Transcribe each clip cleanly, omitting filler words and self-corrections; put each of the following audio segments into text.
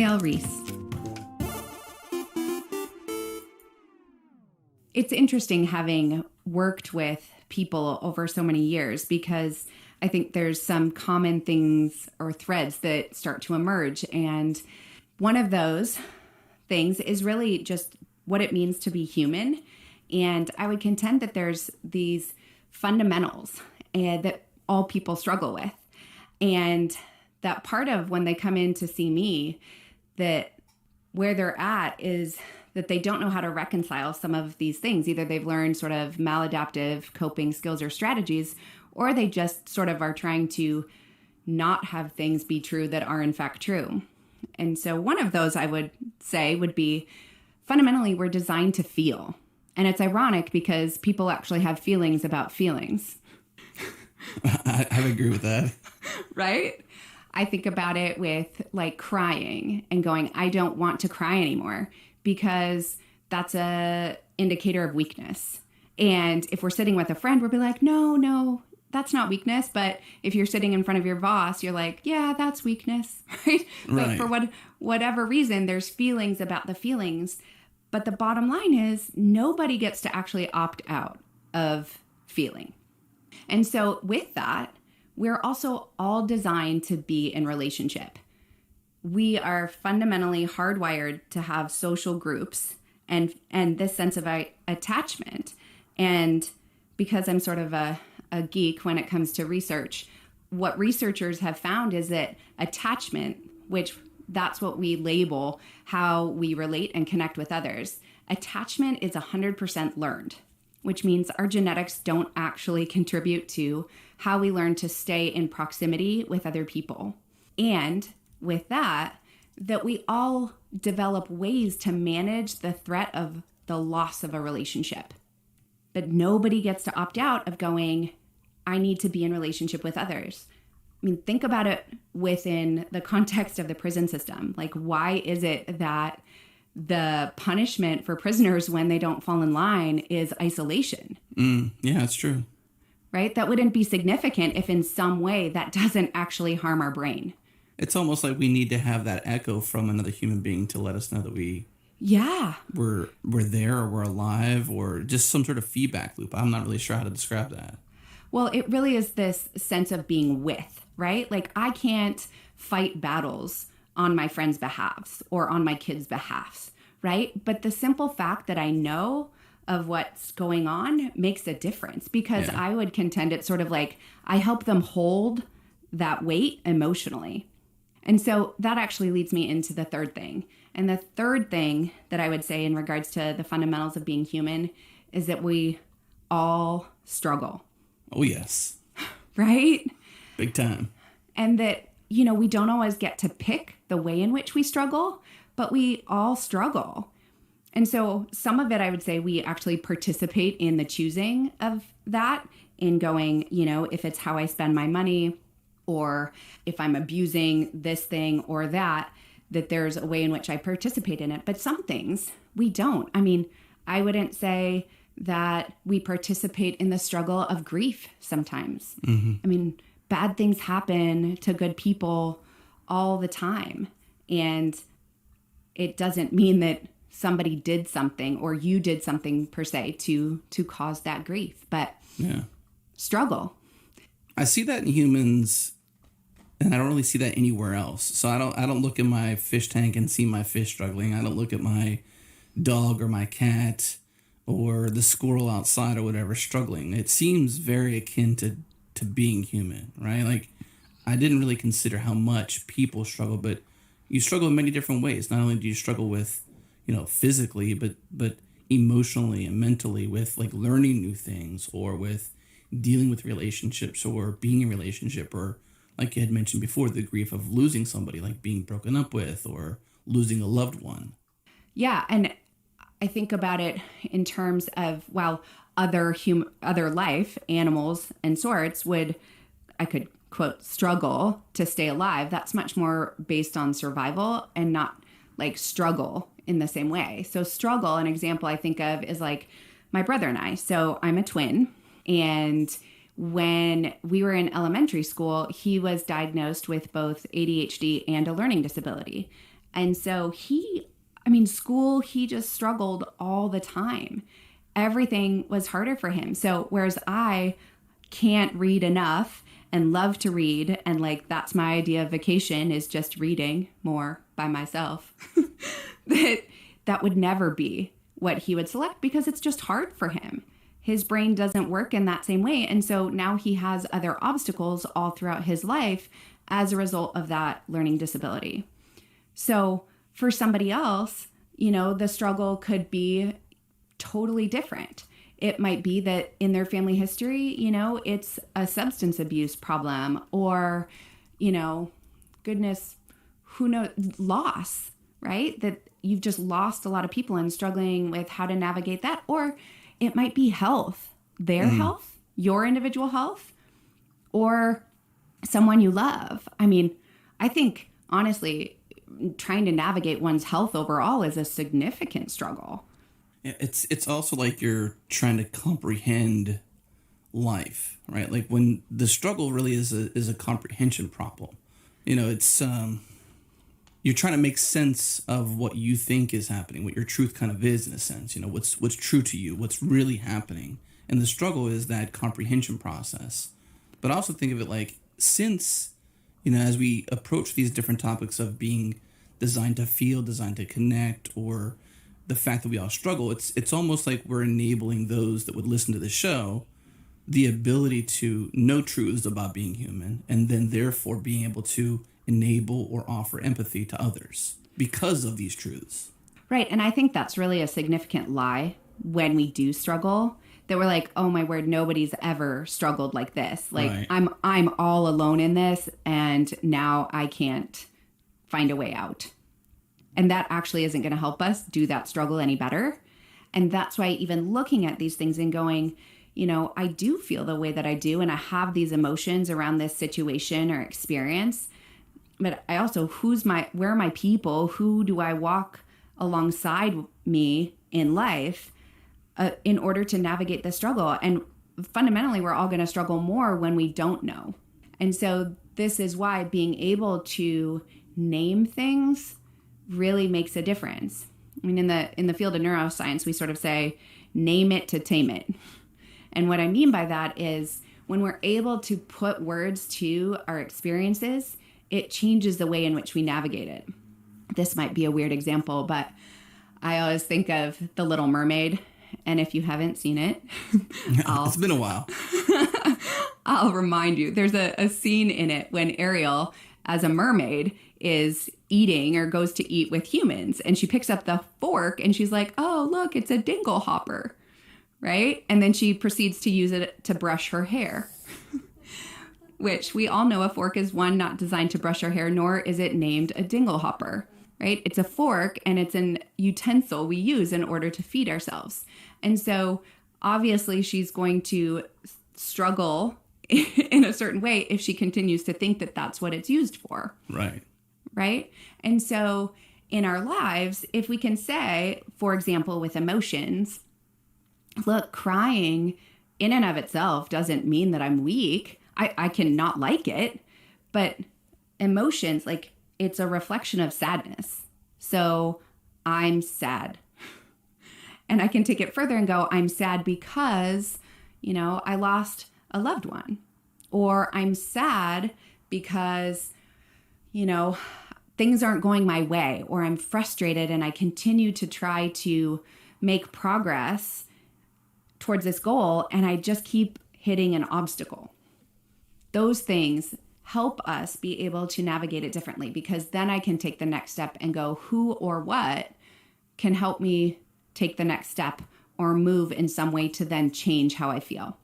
Ariel Reese. It's interesting having worked with people over so many years because I think there's some common things or threads that start to emerge. And one of those things is really just what it means to be human. And I would contend that there's these fundamentals that all people struggle with. And that part of when they come in to see me, that where they're at is that they don't know how to reconcile some of these things. Either they've learned sort of maladaptive coping skills or strategies, or they just sort of are trying to not have things be true that are in fact true. And so one of those I would say would be fundamentally we're designed to feel. And it's ironic because people actually have feelings about feelings. I agree with that. Right? I think about it with like crying and going, I don't want to cry anymore because that's a indicator of weakness. And if we're sitting with a friend, we'll be like, no, that's not weakness. But if you're sitting in front of your boss, you're like, yeah, that's weakness. Right? But for whatever reason, there's feelings about the feelings. But the bottom line is nobody gets to actually opt out of feeling. And so with that, we're also all designed to be in relationship. We are fundamentally hardwired to have social groups and this sense of attachment. And because I'm sort of a geek when it comes to research, what researchers have found is that attachment, which that's what we label how we relate and connect with others, attachment is 100% learned, which means our genetics don't actually contribute to how we learn to stay in proximity with other people. And with that we all develop ways to manage the threat of the loss of a relationship. But nobody gets to opt out of going, I need to be in relationship with others. I mean, think about it within the context of the prison system. Like, why is it that the punishment for prisoners when they don't fall in line is isolation? Yeah, that's true. Right? That wouldn't be significant if in some way that doesn't actually harm our brain. It's almost like we need to have that echo from another human being to let us know that we're there or we're alive, or just some sort of feedback loop. I'm not really sure how to describe that. Well, it really is this sense of being with, right? Like, I can't fight battles on my friends' behalves or on my kids' behalves, right? But the simple fact that I know of what's going on makes a difference, because I would contend it's sort of like I help them hold that weight emotionally. And so that actually leads me into the third thing. And the third thing that I would say in regards to the fundamentals of being human is that we all struggle. Oh, yes. Right? Big time. And that, we don't always get to pick the way in which we struggle, but we all struggle. And so some of it, I would say we actually participate in the choosing of that, in going, if it's how I spend my money, or if I'm abusing this thing or that there's a way in which I participate in it. But some things we don't. I mean, I wouldn't say that we participate in the struggle of grief sometimes. Mm-hmm. I mean, bad things happen to good people all the time. And it doesn't mean that somebody did something or you did something per se to cause that grief. But struggle. I see that in humans, and I don't really see that anywhere else. So I don't look at my fish tank and see my fish struggling. I don't look at my dog or my cat or the squirrel outside or whatever struggling. It seems very akin to being human, right? Like, I didn't really consider how much people struggle, but you struggle in many different ways. Not only do you struggle with, physically, but emotionally and mentally, with like learning new things, or with dealing with relationships, or being in a relationship, or like you had mentioned before, the grief of losing somebody, like being broken up with or losing a loved one. Yeah. And I think about it in terms of, other life, animals and sorts I could quote, struggle to stay alive. That's much more based on survival and not like struggle in the same way. So struggle, an example I think of is like my brother and I. So I'm a twin, and when we were in elementary school, he was diagnosed with both ADHD and a learning disability. And so school, he just struggled all the time. Everything was harder for him. So whereas I can't read enough and love to read, and like that's my idea of vacation, is just reading more by myself, that would never be what he would select because it's just hard for him. His brain doesn't work in that same way. And so now he has other obstacles all throughout his life as a result of that learning disability. So for somebody else, the struggle could be totally different. It might be that in their family history, it's a substance abuse problem, or, goodness, who knows, loss, right? That you've just lost a lot of people and struggling with how to navigate that. Or it might be health, their health, your individual health, or someone you love. I mean, I think, honestly, trying to navigate one's health overall is a significant struggle. Yeah, it's also like you're trying to comprehend life, right? Like when the struggle really is a comprehension problem. It's you're trying to make sense of what you think is happening, what your truth kind of is in a sense. What's true to you, what's really happening, and the struggle is that comprehension process. But I also think of it like, since as we approach these different topics of being designed to feel, designed to connect, or the fact that we all struggle, it's almost like we're enabling those that would listen to the show the ability to know truths about being human, and then therefore being able to enable or offer empathy to others because of these truths. Right. And I think that's really a significant lie when we do struggle, that we're like, oh my word, nobody's ever struggled like this. Like, right. I'm all alone in this, and now I can't find a way out. And that actually isn't going to help us do that struggle any better. And that's why even looking at these things and going, I do feel the way that I do, and I have these emotions around this situation or experience. But I also, where are my people? Who do I walk alongside me in life in order to navigate the struggle? And fundamentally, we're all going to struggle more when we don't know. And so this is why being able to name things really makes a difference. I mean, in the field of neuroscience, we sort of say, name it to tame it. And what I mean by that is when we're able to put words to our experiences, it changes the way in which we navigate it. This might be a weird example, but I always think of The Little Mermaid. And if you haven't seen it, it's been a while. I'll remind you. There's a scene in it when Ariel, as a mermaid, is eating or goes to eat with humans. And she picks up the fork and she's like, oh, look, it's a dingle hopper. Right? And then she proceeds to use it to brush her hair. Which we all know a fork is one not designed to brush our hair, nor is it named a dingle hopper, right? It's a fork, and it's an utensil we use in order to feed ourselves. And so obviously she's going to struggle in a certain way if she continues to think that that's what it's used for. Right. Right? And so in our lives, if we can say, for example, with emotions, look, crying in and of itself doesn't mean that I'm weak. I can not like it, but emotions, like, it's a reflection of sadness. So I'm sad. And I can take it further and go, I'm sad because, I lost a loved one. Or I'm sad because, things aren't going my way. Or I'm frustrated and I continue to try to make progress towards this goal, and I just keep hitting an obstacle. Those things help us be able to navigate it differently, because then I can take the next step and go, who or what can help me take the next step or move in some way to then change how I feel.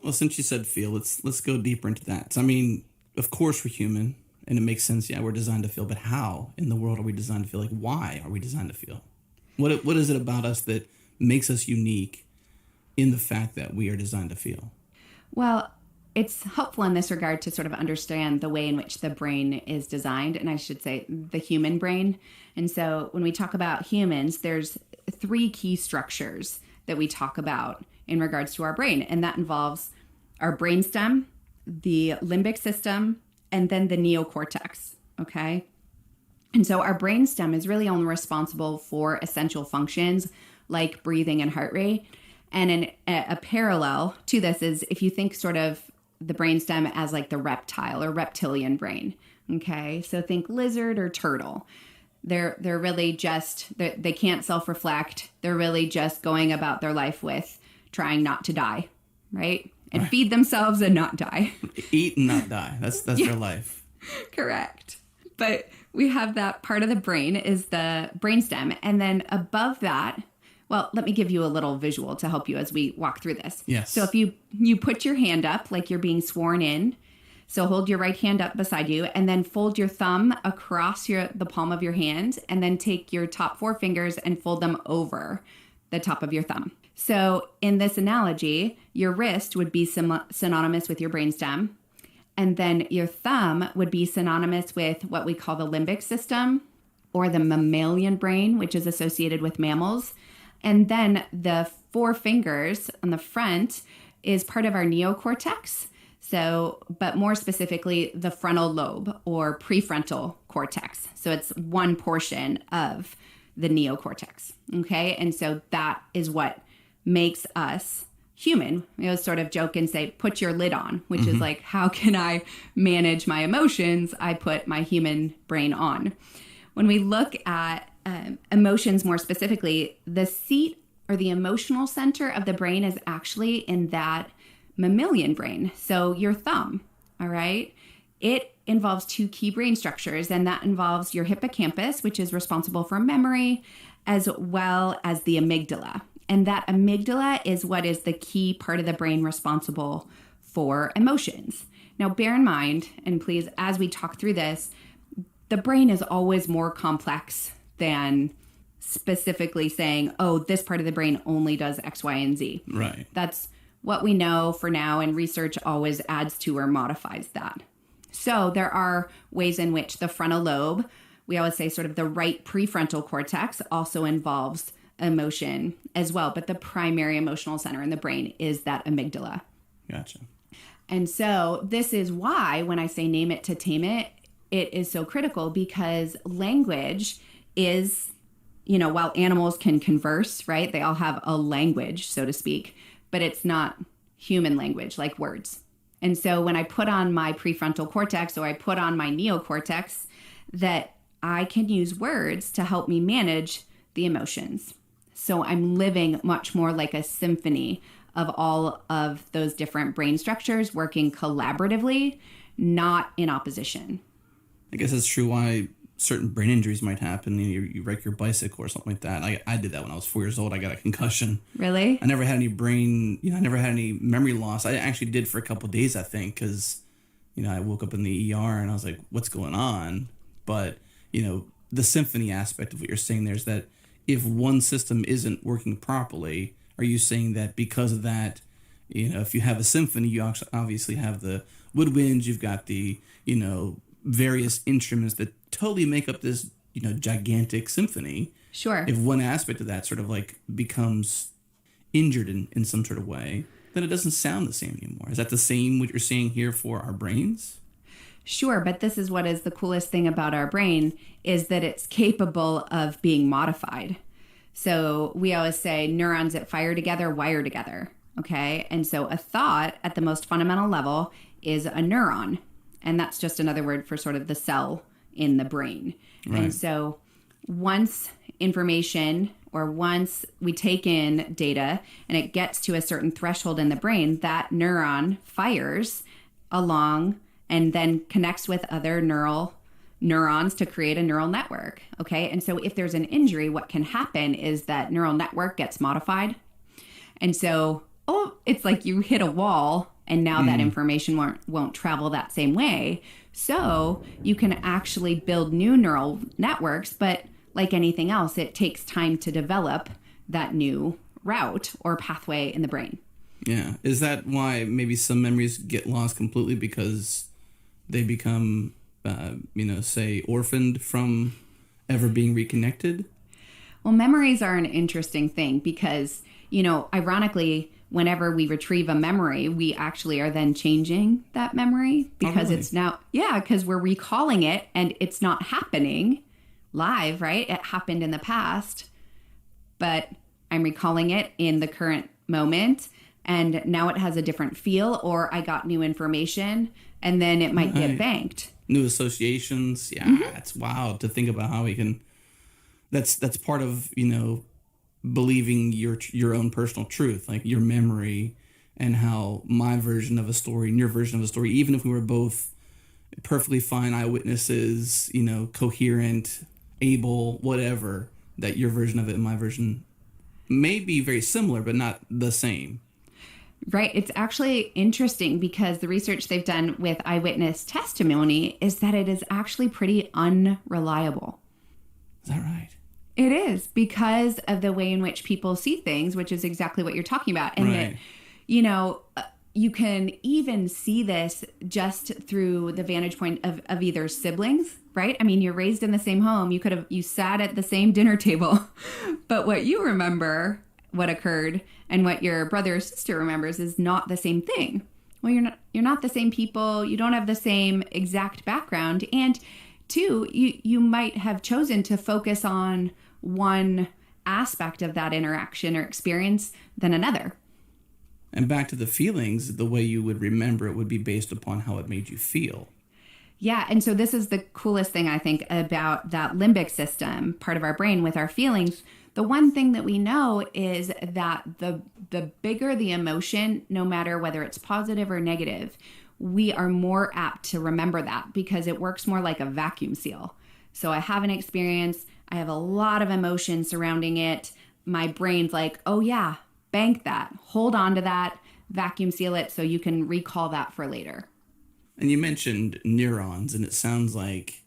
Well, since you said feel, let's go deeper into that. So, I mean, of course we're human, and it makes sense. Yeah, we're designed to feel, but how in the world are we designed to feel? Like, why are we designed to feel? What is it about us that makes us unique in the fact that we are designed to feel? Well, it's helpful in this regard to sort of understand the way in which the brain is designed, and I should say the human brain. And so when we talk about humans, there's 3 key structures that we talk about in regards to our brain, and that involves our brainstem, the limbic system, and then the neocortex, okay? And so our brainstem is really only responsible for essential functions like breathing and heart rate. And a parallel to this is if you think sort of the brainstem as like the reptile or reptilian brain. Okay, so think lizard or turtle. They're really just, they can't self-reflect. They're really just going about their life with trying not to die, right? And feed themselves and not die. Eat and not die. That's their life. Correct. But we have that part of the brain is the brainstem. And then above that, well, let me give you a little visual to help you as we walk through this. Yes. So if you put your hand up like you're being sworn in, so hold your right hand up beside you and then fold your thumb across the palm of your hand and then take your top 4 fingers and fold them over the top of your thumb. So in this analogy, your wrist would be synonymous with your brainstem. And then your thumb would be synonymous with what we call the limbic system or the mammalian brain, which is associated with mammals. And then the 4 fingers on the front is part of our neocortex. So, but more specifically, the frontal lobe or prefrontal cortex. So it's one portion of the neocortex. Okay. And so that is what makes us human. We always sort of joke and say, put your lid on, which is like, how can I manage my emotions? I put my human brain on. When we look at emotions more specifically, the seat or the emotional center of the brain is actually in that mammalian brain. So your thumb, all right, it involves 2 key brain structures, and that involves your hippocampus, which is responsible for memory, as well as the amygdala. And that amygdala is what is the key part of the brain responsible for emotions. Now, bear in mind, and please, as we talk through this, the brain is always more complex than specifically saying, oh, this part of the brain only does X, Y, and Z. Right. That's what we know for now, and research always adds to or modifies that. So there are ways in which the frontal lobe, we always say sort of the right prefrontal cortex, also involves emotion as well. But the primary emotional center in the brain is that amygdala. Gotcha. And so this is why when I say name it to tame it, it is so critical, because language is, while animals can converse, right? They all have a language, so to speak, but it's not human language like words. And so when I put on my prefrontal cortex or I put on my neocortex, that I can use words to help me manage the emotions. So I'm living much more like a symphony of all of those different brain structures working collaboratively, not in opposition. I guess that's true why certain brain injuries might happen. You wreck your bicycle or something like that. I did that when I was 4 years old. I got a concussion. Really? I never had any I never had any memory loss. I actually did for a couple of days, I think, because, I woke up in the ER and I was like, what's going on? But, the symphony aspect of what you're saying there is that if one system isn't working properly, are you saying that because of that, if you have a symphony, you obviously have the woodwinds, you've got the, various instruments that totally make up this, gigantic symphony. Sure. If one aspect of that sort of like becomes injured in some sort of way, then it doesn't sound the same anymore. Is that the same what you're saying here for our brains? Sure, but this is what is the coolest thing about our brain is that it's capable of being modified. So we always say neurons that fire together wire together, okay? And so a thought at the most fundamental level is a neuron. And that's just another word for sort of the cell in the brain. Right. And so once information or once we take in data and it gets to a certain threshold in the brain, that neuron fires along and then connects with other neurons to create a neural network. Okay. And so if there's an injury, what can happen is that neural network gets modified. And so, it's like you hit a wall and now that information won't travel that same way. So you can actually build new neural networks, but like anything else, it takes time to develop that new route or pathway in the brain. Yeah. Is that why maybe some memories get lost completely because they become, say, orphaned from ever being reconnected? Well, memories are an interesting thing because, ironically, whenever we retrieve a memory, we actually are then changing that memory because it's now, because we're recalling it and it's not happening live, right? It happened in the past, but I'm recalling it in the current moment. And now it has a different feel, or I got new information, and then it might get banked. New associations. Yeah, It's wild to think about how we can. That's part of, believing your own personal truth, like your memory, and how my version of a story and your version of a story, even if we were both perfectly fine eyewitnesses, coherent, able, whatever, that your version of it and my version may be very similar, but not the same. Right. It's actually interesting because the research they've done with eyewitness testimony is that it is actually pretty unreliable. Is that right? It is, because of the way in which people see things, which is exactly what you're talking about. And right. that, you can even see this just through the vantage point of either siblings, right? I mean, you're raised in the same home. You sat at the same dinner table, but what you remember, what occurred, and what your brother or sister remembers is not the same thing. Well, you're not the same people. You don't have the same exact background. And two, you might have chosen to focus on one aspect of that interaction or experience than another. And back to the feelings, the way you would remember it would be based upon how it made you feel. Yeah. And so this is the coolest thing, I think, about that limbic system, part of our brain with our feelings. The one thing that we know is that the bigger the emotion, no matter whether it's positive or negative, we are more apt to remember that because it works more like a vacuum seal. So I have an experience, I have a lot of emotion surrounding it. My brain's like, oh yeah, bank that, hold on to that, vacuum seal it so you can recall that for later. And you mentioned neurons, and it sounds like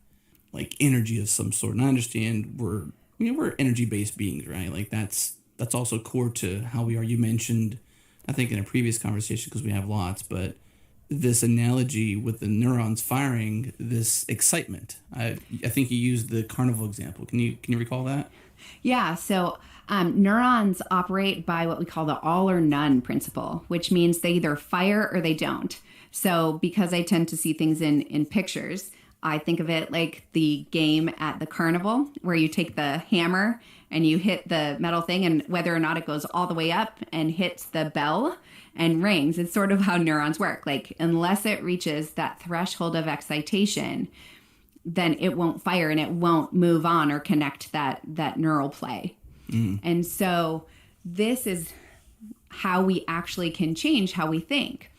energy of some sort. And I understand we're energy-based beings, right? Like that's also core to how we are. You mentioned, I think in a previous conversation, because we have lots, but this analogy with the neurons firing, this excitement. I think you used the carnival example. Can you recall that? Yeah. So neurons operate by what we call the all or none principle, which means they either fire or they don't. So because I tend to see things in pictures, I think of it like the game at the carnival where you take the hammer and you hit the metal thing, and whether or not it goes all the way up and hits the bell and rings. It's sort of how neurons work. Like unless it reaches that threshold of excitation, then it won't fire and it won't move on or connect that neural play. And so this is how we actually can change how we think,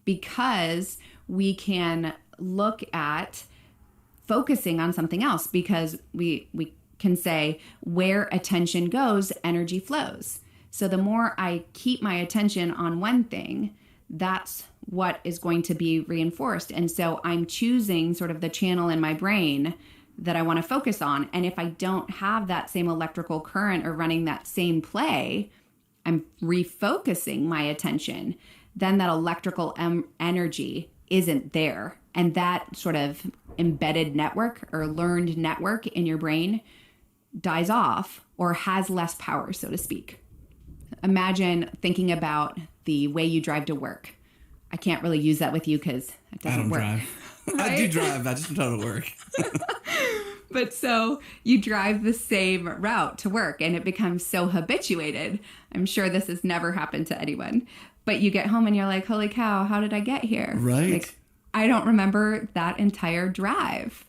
because we can look at focusing on something else, because we can say where attention goes, energy flows. So the more I keep my attention on one thing, that's what is going to be reinforced. And so I'm choosing sort of the channel in my brain that I want to focus on. And if I don't have that same electrical current or running that same play, I'm refocusing my attention, then that electrical energy isn't there. And that sort of embedded network or learned network in your brain dies off or has less power, so to speak. Imagine thinking about the way you drive to work. I can't really use that with you because it doesn't work. Drive. Right? I do drive. I just don't work. But so you drive the same route to work and it becomes so habituated. I'm sure this has never happened to anyone. But you get home and you're like, holy cow, how did I get here? Right. Like, I don't remember that entire drive.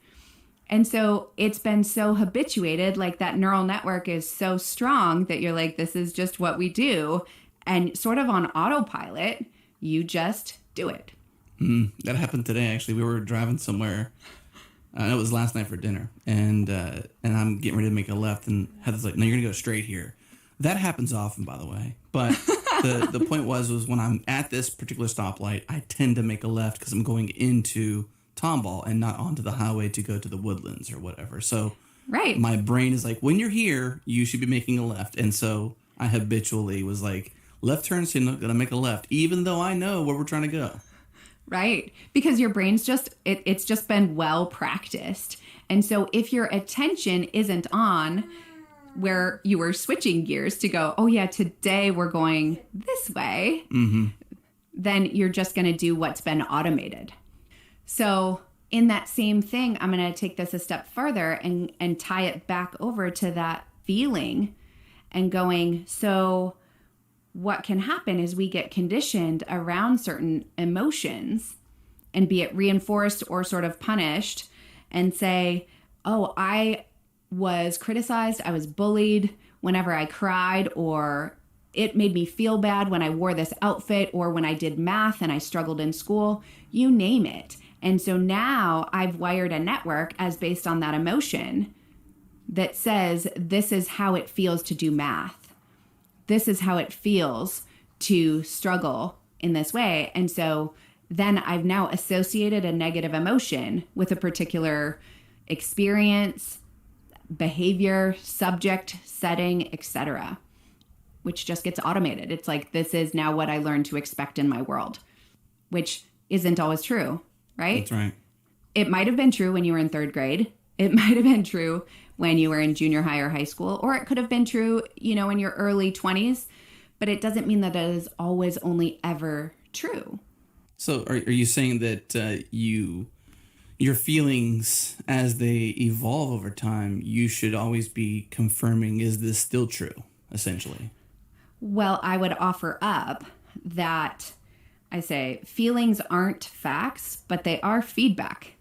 And so it's been so habituated, like that neural network is so strong that you're like, this is just what we do. And sort of on autopilot, you just do it. That happened today, actually. We were driving somewhere. It was last night for dinner. And I'm getting ready to make a left. And Heather's like, no, you're going to go straight here. That happens often, by the way. But the point was when I'm at this particular stoplight, I tend to make a left because I'm going into Tomball and not onto the highway to go to the Woodlands or whatever. So right. My brain is like, when you're here, you should be making a left. And so I habitually was like, left turn, so you're going to make a left, even though I know where we're trying to go. Right. Because your brain's it's just been well practiced. And so if your attention isn't on where you were switching gears to go, oh yeah, today we're going this way, then you're just going to do what's been automated. So in that same thing, I'm going to take this a step further and tie it back over to that feeling and going, so what can happen is we get conditioned around certain emotions and be it reinforced or sort of punished and say, oh, I was criticized, I was bullied whenever I cried, or it made me feel bad when I wore this outfit, or when I did math and I struggled in school, you name it. And so now I've wired a network as based on that emotion that says, this is how it feels to do math. This is how it feels to struggle in this way. And so then I've now associated a negative emotion with a particular experience, behavior, subject, setting, etc., which just gets automated. It's like, this is now what I learned to expect in my world, which isn't always true, right? That's right. It might have been true when you were in third grade. It might have been true when you were in junior high or high school, or it could have been true, in your early 20s, but it doesn't mean that it is always only ever true. So are you saying that your feelings, as they evolve over time, you should always be confirming, is this still true, essentially? Well, I would offer up that I say feelings aren't facts, but they are feedback.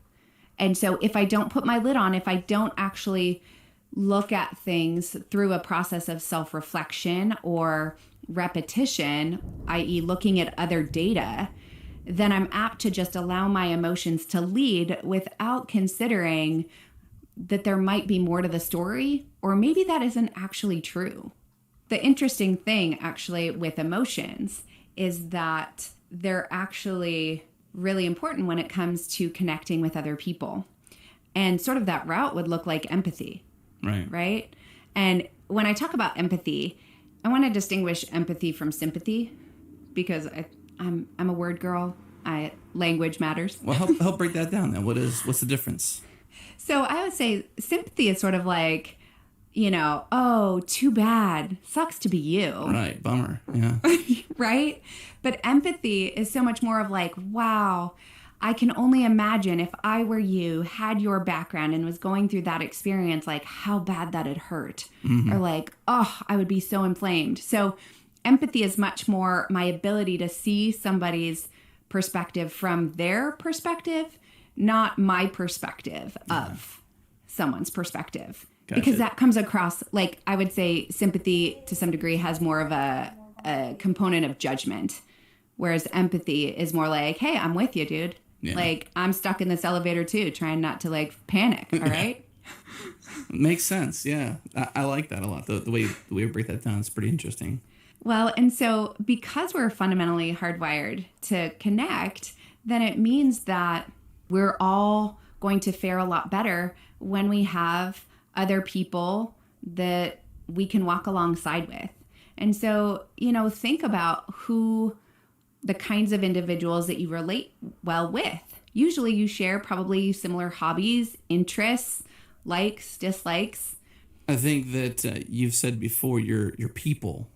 And so if I don't put my lid on, if I don't actually look at things through a process of self-reflection or repetition, i.e. looking at other data, then I'm apt to just allow my emotions to lead without considering that there might be more to the story, or maybe that isn't actually true. The interesting thing actually with emotions is that they're actually really important when it comes to connecting with other people. And sort of that route would look like empathy. Right? And when I talk about empathy, I want to distinguish empathy from sympathy, because I'm a word girl. Language matters. Well, help break that down then. What's the difference? So I would say sympathy is sort of like, oh, too bad. Sucks to be you. Right. Bummer. Yeah. Right? But empathy is so much more of like, wow, I can only imagine if I were you, had your background and was going through that experience, like how bad that had hurt. Mm-hmm. Or like, oh, I would be so inflamed. So empathy is much more my ability to see somebody's perspective from their perspective, not my perspective of someone's perspective. Gotcha. Because that comes across, like, I would say sympathy to some degree has more of a component of judgment, whereas empathy is more like, hey, I'm with you, dude. Yeah. Like, I'm stuck in this elevator too, trying not to like panic. All right. Makes sense. Yeah. I like that a lot. The way we break that down is pretty interesting. Well, and so because we're fundamentally hardwired to connect, then it means that we're all going to fare a lot better when we have other people that we can walk alongside with. And so, think about the kinds of individuals that you relate well with. Usually you share probably similar hobbies, interests, likes, dislikes. I think that you've said before, your people,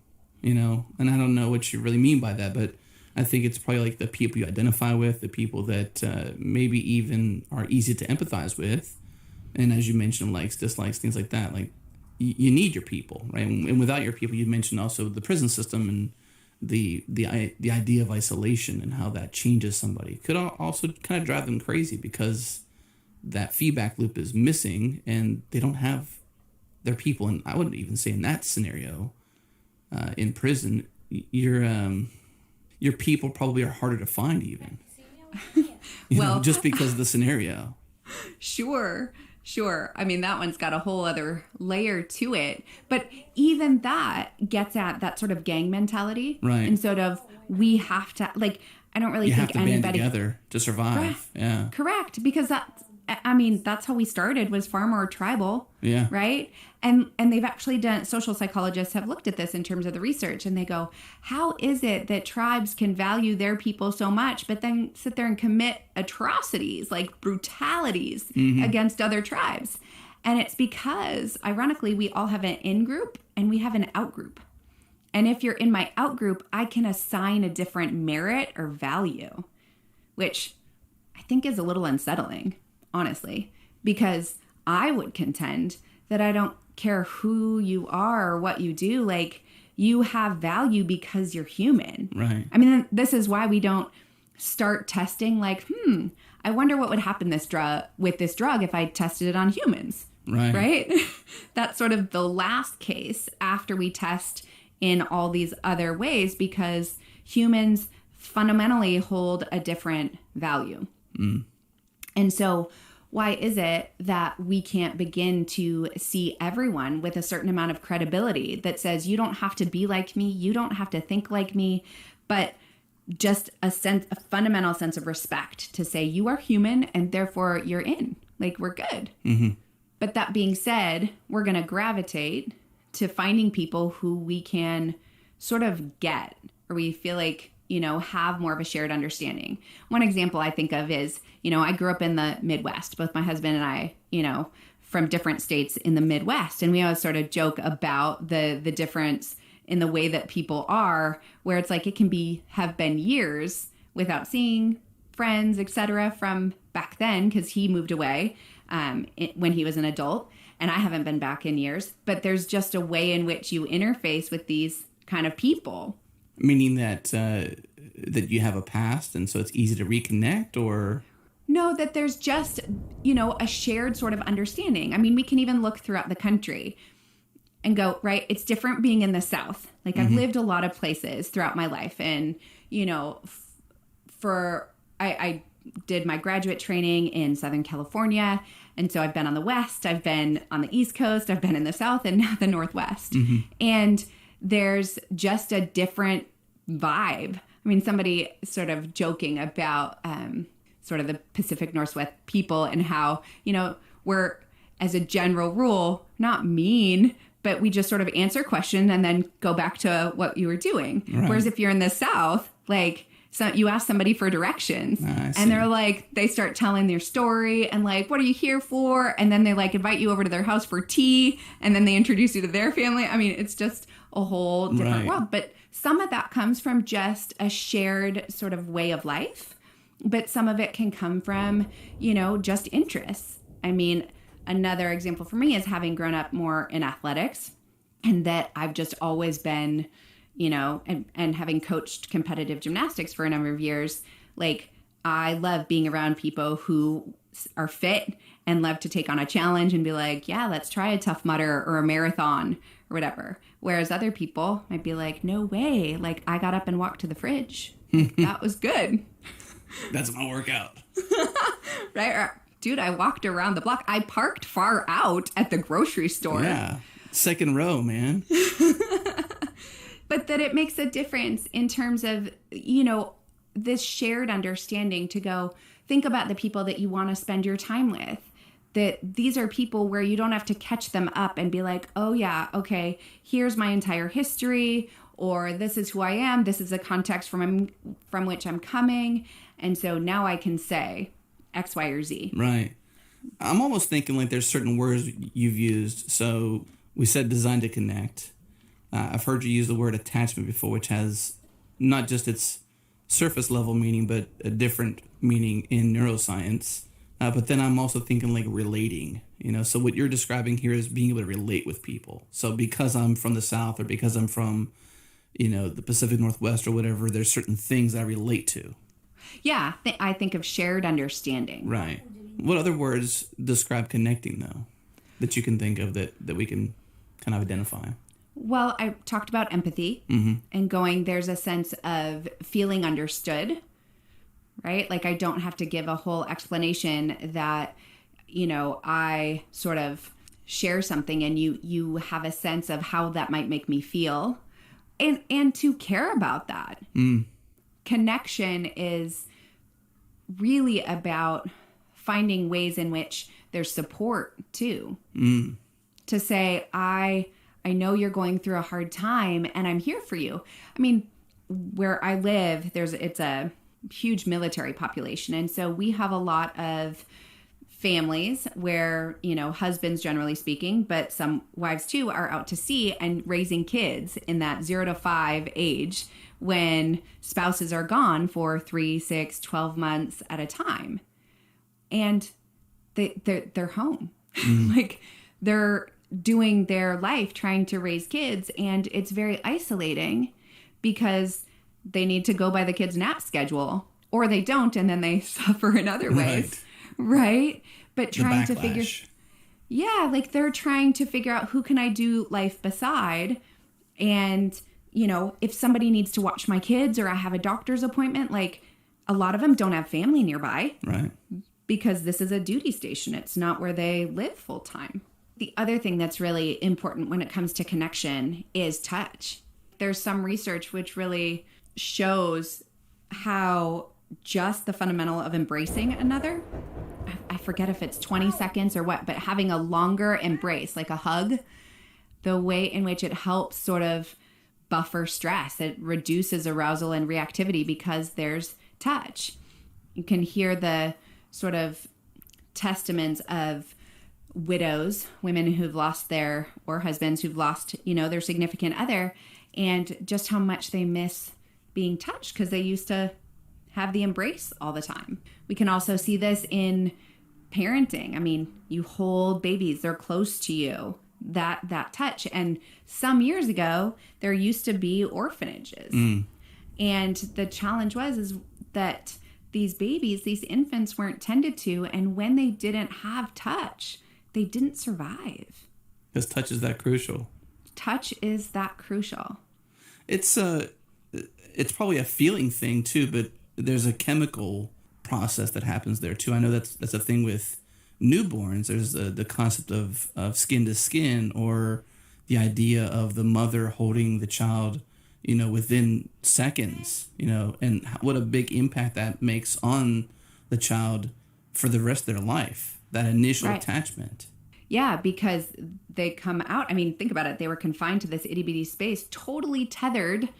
and I don't know what you really mean by that, but I think it's probably like the people you identify with, the people that maybe even are easy to empathize with. And as you mentioned, likes, dislikes, things like that, like you need your people, right? And without your people, you mentioned also the prison system and the idea of isolation and how that changes somebody. Could also kind of drive them crazy because that feedback loop is missing and they don't have their people. And I would even say in that scenario, in prison, your people probably are harder to find even. Just because of the scenario. Sure. I mean, that one's got a whole other layer to it. But even that gets at that sort of gang mentality. Right. And sort of, we have to, like, I don't really think anybody... You have to band together to survive. Correct. Yeah. Correct. Because that's how we started, was far more tribal. Yeah. Right? And they've actually done, social psychologists have looked at this in terms of the research, and they go, how is it that tribes can value their people so much, but then sit there and commit atrocities, like brutalities against other tribes? And it's because, ironically, we all have an in-group and we have an out-group. And if you're in my out-group, I can assign a different merit or value, which I think is a little unsettling. honestly, because I would contend that I don't care who you are or what you do. Like, you have value because you're human. Right. I mean, this is why we don't start testing like, I wonder what would happen with this drug if I tested it on humans. Right. Right? That's sort of the last case after we test in all these other ways, because humans fundamentally hold a different value. And so why is it that we can't begin to see everyone with a certain amount of credibility that says, you don't have to be like me, you don't have to think like me, but just a fundamental sense of respect to say you are human and therefore you're in, like, we're good. But that being said, we're going to gravitate to finding people who we can sort of get, or we feel like, have more of a shared understanding. One example I think of is, I grew up in the Midwest, both my husband and I, from different states in the Midwest. And we always sort of joke about the difference in the way that people are, where it's like it can have been years without seeing friends, etc., from back then, because he moved away when he was an adult, and I haven't been back in years. But there's just a way in which you interface with these kind of people. Meaning that that you have a past, and so it's easy to reconnect, or... No, that there's just, a shared sort of understanding. I mean, we can even look throughout the country and go, right, it's different being in the South. Like, I've lived a lot of places throughout my life. And, I did my graduate training in Southern California. And so I've been on the West, I've been on the East Coast, I've been in the South, and now the Northwest. And there's just a different vibe. I mean, somebody sort of joking about sort of the Pacific Northwest people and how, we're, as a general rule, not mean, but we just sort of answer questions and then go back to what you were doing. Right. Whereas if you're in the South, like, so you ask somebody for directions and they're like, they start telling their story and like, what are you here for? And then they like invite you over to their house for tea, and then they introduce you to their family. I mean, it's just a whole different world. But some of that comes from just a shared sort of way of life. But some of it can come from, just interests. I mean, another example for me is having grown up more in athletics, and that I've just always been, and having coached competitive gymnastics for a number of years, like, I love being around people who are fit and love to take on a challenge and be like, yeah, let's try a Tough Mudder or a marathon or whatever. Whereas other people might be like, no way. Like, I got up and walked to the fridge. That was good. That's my workout. Right? Or, dude, I walked around the block. I parked far out at the grocery store. Yeah. Second row, man. But that it makes a difference in terms of, this shared understanding to go think about the people that you want to spend your time with. That these are people where you don't have to catch them up and be like, oh yeah, okay, here's my entire history, or this is who I am, this is the context from which I'm coming, and so now I can say X, Y, or Z. Right. I'm almost thinking like there's certain words you've used. So we said designed to connect. I've heard you use the word attachment before, which has not just its surface level meaning, but a different meaning in neuroscience. But then I'm also thinking like relating, so what you're describing here is being able to relate with people. So because I'm from the South, or because I'm from, the Pacific Northwest or whatever, there's certain things I relate to. Yeah, I think of shared understanding. Right. What other words describe connecting, though, that you can think of that we can kind of identify? Well, I talked about empathy and going, there's a sense of feeling understood, right? Like, I don't have to give a whole explanation that, I sort of share something and you have a sense of how that might make me feel, and to care about that. Connection is really about finding ways in which there's support too. To say, I know you're going through a hard time and I'm here for you. I mean, where I live, it's a huge military population. And so we have a lot of families where, husbands generally speaking, but some wives too, are out to sea and raising kids in that 0 to 5 age when spouses are gone for 3, 6, 12 months at a time. And they're home. Like they're doing their life trying to raise kids, and it's very isolating because they need to go by the kids' nap schedule, or they don't, and then they suffer in other ways. Right? But trying to figure, yeah, like they're trying to figure out who can I do life beside. And, you know, if somebody needs to watch my kids or I have a doctor's appointment, like a lot of them don't have family nearby. Right. Because this is a duty station. It's not where they live full time. The other thing that's really important when it comes to connection is touch. There's some research which really shows how just the fundamental of embracing another, I forget if it's 20 seconds or what, but having a longer embrace, like a hug, the way in which it helps sort of buffer stress. It reduces arousal and reactivity because there's touch. You can hear the sort of testaments of widows, women who've lost their, or husbands who've lost, you know, their significant other, and just how much they miss being touched because they used to have the embrace all the time. We can also see this in parenting. I mean, you hold babies, they're close to you, that touch. And some years ago, there used to be orphanages. And the challenge is that these babies, these infants weren't tended to. And when they didn't have touch, they didn't survive. Because touch is that crucial. Touch is that crucial. It's probably a feeling thing too, but there's a chemical process that happens there too. I know that's a thing with newborns. There's the concept of skin to skin, or the idea of the mother holding the child, you know, within seconds, you know, and what a big impact that makes on the child for the rest of their life, that initial attachment. Yeah, because they come out. I mean, think about it. They were confined to this itty bitty space, totally tethered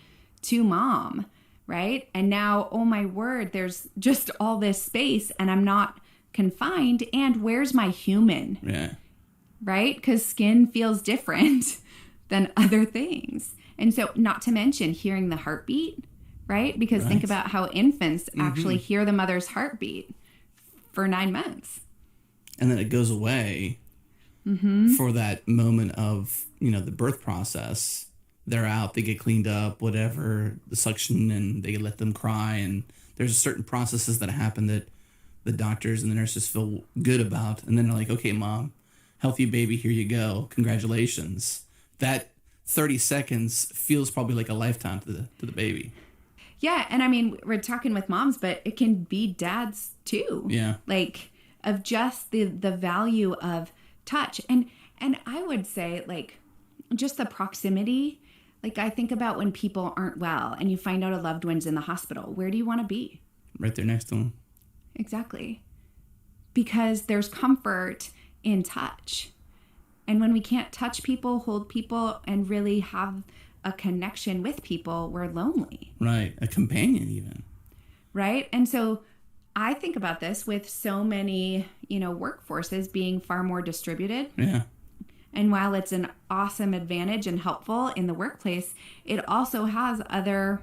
to mom, right? And now, oh my word, there's just all this space and I'm not confined. And where's my human? Yeah. Right? Because skin feels different than other things. And so, not to mention hearing the heartbeat, right? Because think about how infants actually hear the mother's heartbeat for 9 months. And then it goes away for that moment of, you know, the birth process. They're out, they get cleaned up, whatever, the suction, and they let them cry. And there's certain processes that happen that the doctors and the nurses feel good about. And then they're like, okay, mom, healthy baby, here you go. Congratulations. That 30 seconds feels probably like a lifetime to the baby. Yeah. And I mean, we're talking with moms, but it can be dads too. Yeah. Like, of just the value of touch. And I would say, like, just the proximity. Like, I think about when people aren't well and you find out a loved one's in the hospital. Where do you want to be? Right there next to them. Exactly. Because there's comfort in touch. And when we can't touch people, hold people, and really have a connection with people, we're lonely. Right. A companion even. Right. And so I think about this with so many, you know, workforces being far more distributed. Yeah. And while it's an awesome advantage and helpful in the workplace, it also has other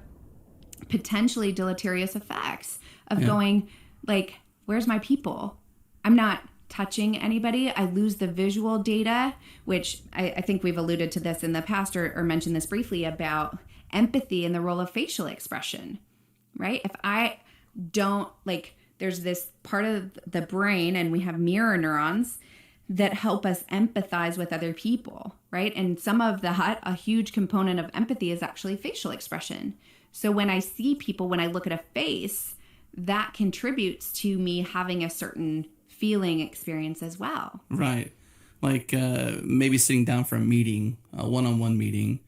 potentially deleterious effects of going, like, where's my people? I'm not touching anybody. I lose the visual data, which I think we've alluded to this in the past or mentioned this briefly about empathy and the role of facial expression, right? If I don't, like, there's this part of the brain, and we have mirror neurons that help us empathize with other people, right? And some of a huge component of empathy is actually facial expression. So when I see people, when I look at a face, that contributes to me having a certain feeling experience as well. Right. Like maybe sitting down for a meeting, a one-on-one meeting,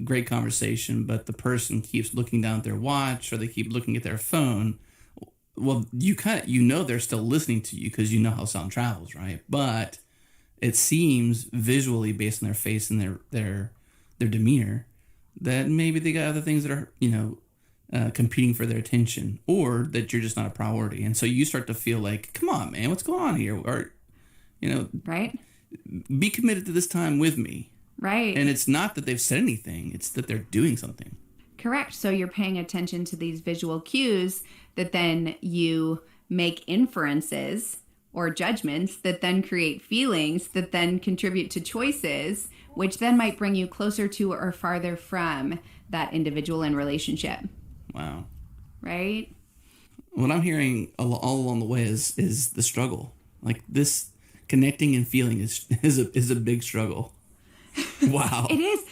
great conversation, but the person keeps looking down at their watch or they keep looking at their phone. Well, you know they're still listening to you because you know how sound travels, right? But it seems visually, based on their face and their demeanor, that maybe they got other things that are, you know, competing for their attention, or that you're just not a priority. And so you start to feel like, come on, man, what's going on here? Or, you know, right? Be committed to this time with me. Right. And it's not that they've said anything, it's that they're doing something. Correct. So you're paying attention to these visual cues that then you make inferences or judgments that then create feelings that then contribute to choices, which then might bring you closer to or farther from that individual and relationship. Wow. Right? What I'm hearing all along the way is the struggle. Like this connecting and feeling is a big struggle. Wow. It is,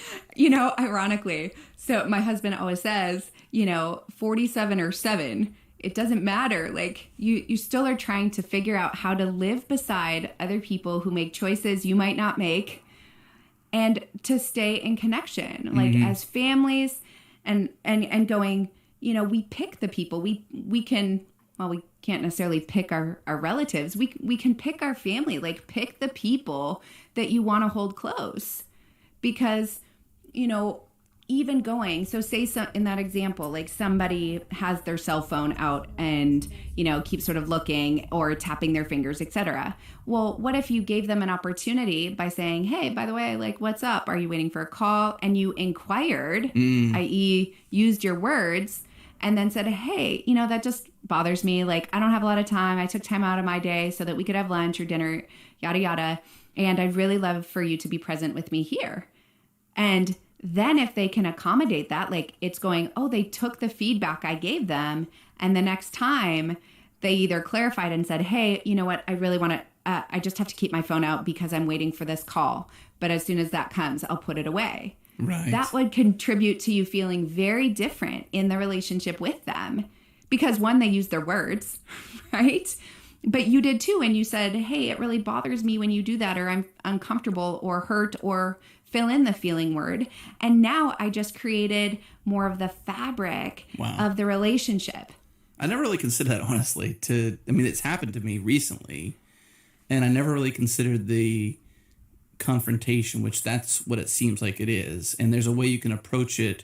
ironically. So my husband always says, 47 or 7, it doesn't matter. Like you still are trying to figure out how to live beside other people who make choices you might not make and to stay in connection, like as families and going, we pick the people we can, well, we can't necessarily pick our relatives. We can pick our family, like pick the people that you want to hold close. Because, even going, so say in that example, like somebody has their cell phone out and, keeps sort of looking or tapping their fingers, etc. Well, what if you gave them an opportunity by saying, hey, by the way, like, what's up? Are you waiting for a call? And you inquired, i.e. used your words, and then said, hey, that just bothers me. Like, I don't have a lot of time. I took time out of my day so that we could have lunch or dinner, yada, yada. And I'd really love for you to be present with me here. And then if they can accommodate that, like it's going, oh, they took the feedback I gave them. And the next time they either clarified and said, hey, you know what? I really want to, I just have to keep my phone out because I'm waiting for this call. But as soon as that comes, I'll put it away. Right. That would contribute to you feeling very different in the relationship with them. Because one, they use their words, right? But you did too. And you said, hey, it really bothers me when you do that, or I'm uncomfortable or hurt or fill in the feeling word. And now I just created more of the fabric of the relationship. I never really considered that, honestly. It's happened to me recently. And I never really considered the confrontation, which that's what it seems like it is. And there's a way you can approach it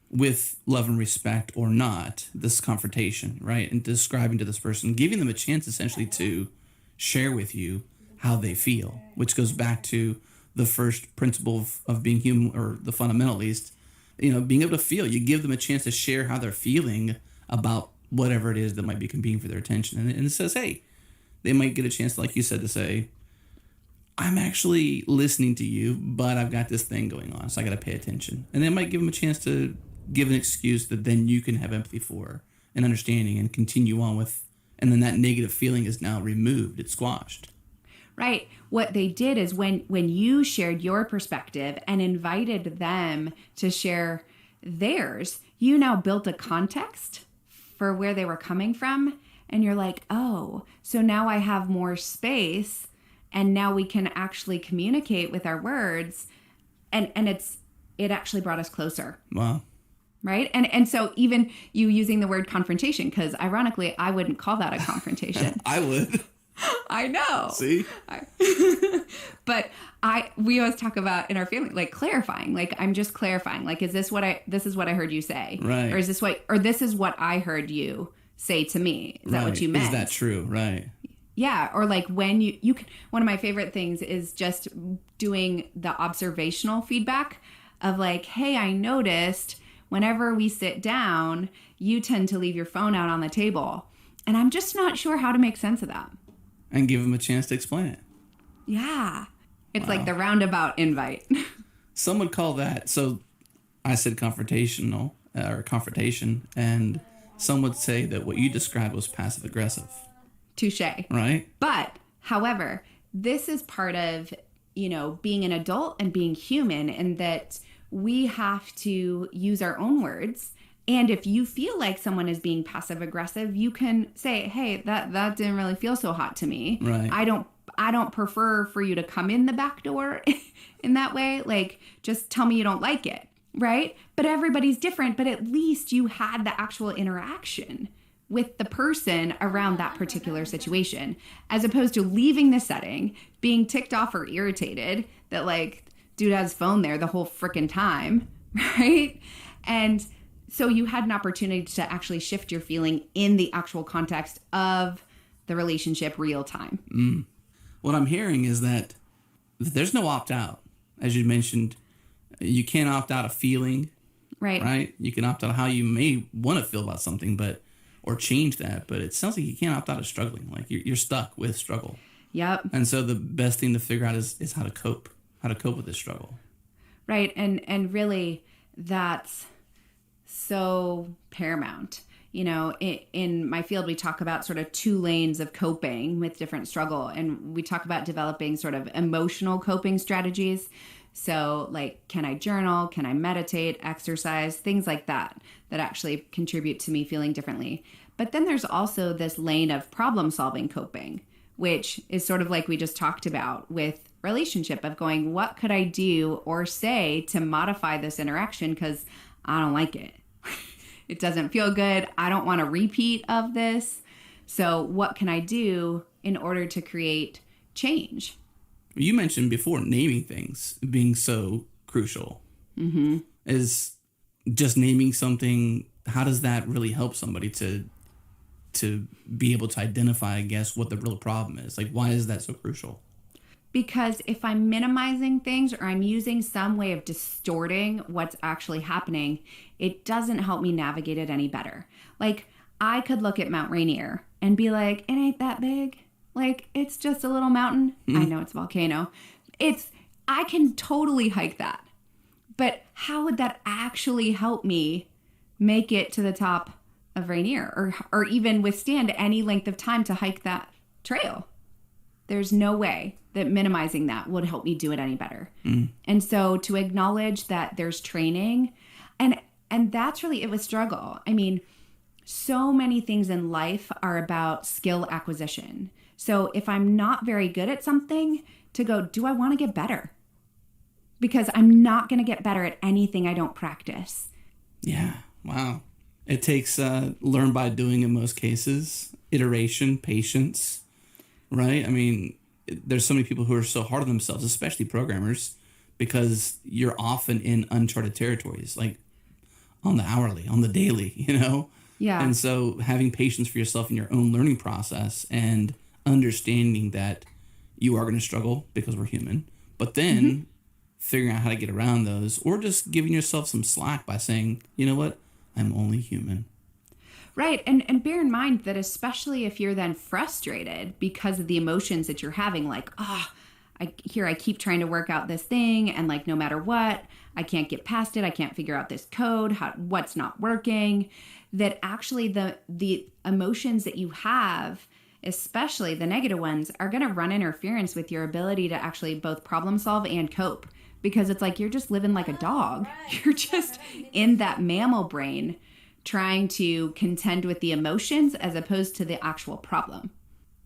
with love and respect or not, this confrontation, right? And describing to this person, giving them a chance essentially to share with you how they feel, which goes back to the first principle of being human, or the fundamental at least, being able to feel. You give them a chance to share how they're feeling about whatever it is that might be competing for their attention. And it says, hey, they might get a chance, like you said, to say, I'm actually listening to you, but I've got this thing going on, so I got to pay attention. And they might give them a chance to give an excuse that then you can have empathy for and understanding and continue on with. And then that negative feeling is now removed. It's squashed. Right. What they did is when you shared your perspective and invited them to share theirs, you now built a context for where they were coming from. And you're like, oh, so now I have more space and now we can actually communicate with our words. And it actually brought us closer. Wow. Right. And so even you using the word confrontation, because ironically, I wouldn't call that a confrontation. I would. I know. See? But we always talk about in our family, like clarifying, like I'm just clarifying, like, this is what I heard you say? Right. Or this is what I heard you say to me. Is that what you meant? Is that true? Right. Yeah. Or like when you can, one of my favorite things is just doing the observational feedback of like, hey, I noticed whenever we sit down, you tend to leave your phone out on the table. And I'm just not sure how to make sense of that. And give them a chance to explain it. Yeah. It's like the roundabout invite. Some would call that, so I said confrontational, or confrontation, and some would say that what you described was passive aggressive. Touche. Right? But, however, this is part of, being an adult and being human, and that we have to use our own words. And if you feel like someone is being passive aggressive, you can say, hey, that didn't really feel so hot to me. Right. I don't prefer for you to come in the back door in that way. Like, just tell me you don't like it. Right. But everybody's different. But at least you had the actual interaction with the person around that particular situation, as opposed to leaving the setting, being ticked off or irritated that like dude has phone there the whole freaking time. Right. And so you had an opportunity to actually shift your feeling in the actual context of the relationship real time. What I'm hearing is that there's no opt out. As you mentioned, you can't opt out of feeling. Right. Right. You can opt out of how you may want to feel about something, or change that. But it sounds like you can't opt out of struggling. Like you're stuck with struggle. Yep. And so the best thing to figure out is how to cope with this struggle. Right. And really that's so paramount. You know, in my field, we talk about sort of 2 lanes of coping with different struggle. And we talk about developing sort of emotional coping strategies. So like, can I journal? Can I meditate, exercise, things like that actually contribute to me feeling differently. But then there's also this lane of problem solving coping, which is sort of like we just talked about with relationship, of going, what could I do or say to modify this interaction? Because I don't like it. It doesn't feel good. I don't want a repeat of this. So what can I do in order to create change? You mentioned before naming things being so crucial. Mm-hmm. Is just naming something, how does that really help somebody to be able to identify, I guess, what the real problem is? Like, why is that so crucial? Because if I'm minimizing things or I'm using some way of distorting what's actually happening, it doesn't help me navigate it any better. Like, I could look at Mount Rainier and be like, it ain't that big. Like, it's just a little mountain. I know it's a volcano. I can totally hike that. But how would that actually help me make it to the top of Rainier or even withstand any length of time to hike that trail? There's no way that minimizing that would help me do it any better. And so to acknowledge that there's training, and that's really it with struggle. I mean, so many things in life are about skill acquisition. So if I'm not very good at something, to go, do I want to get better? Because I'm not going to get better at anything I don't practice. Yeah. Wow. It takes learn by doing in most cases, iteration, patience, right? I mean, there's so many people who are so hard on themselves, especially programmers, because you're often in uncharted territories, like on the hourly, on the daily, you know? Yeah. And so having patience for yourself in your own learning process and understanding that you are going to struggle because we're human, but then figuring out how to get around those, or just giving yourself some slack by saying, you know what, I'm only human. Right. And bear in mind that especially if you're then frustrated because of the emotions that you're having, like, I keep trying to work out this thing, and like, no matter what, I can't get past it. I can't figure out this code, what's not working. That actually the emotions that you have, especially the negative ones, are going to run interference with your ability to actually both problem solve and cope. Because it's like you're just living like a dog. You're just in that mammal brain trying to contend with the emotions as opposed to the actual problem.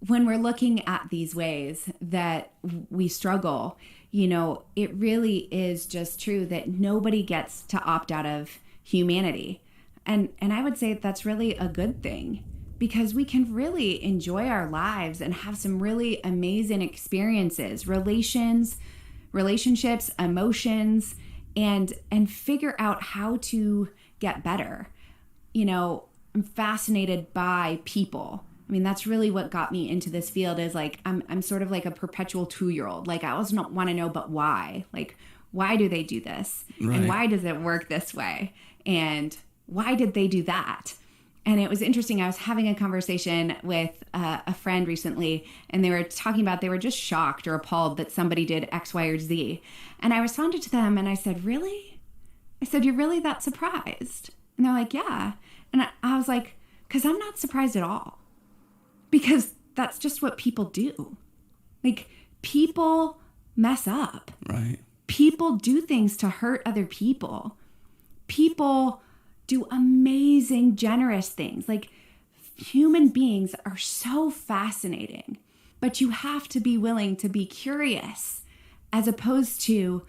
When we're looking at these ways that we struggle, you know, it really is just true that nobody gets to opt out of humanity. And I would say that's really a good thing, because we can really enjoy our lives and have some really amazing experiences, relationships, emotions, and figure out how to get better. You know, I'm fascinated by people. I mean, that's really what got me into this field, is like, I'm sort of like a perpetual 2-year-old. Like, I always want to know, but why? Like, why do they do this? Right. And why does it work this way? And why did they do that? And it was interesting. I was having a conversation with a friend recently, and they were talking about, they were just shocked or appalled that somebody did X, Y, or Z. And I responded to them and I said, really? I said, you're really that surprised? And they're like, yeah. And I was like, because I'm not surprised at all. Because that's just what people do. Like, people mess up. Right. People do things to hurt other people. People do amazing, generous things. Like, human beings are so fascinating, but you have to be willing to be curious as opposed to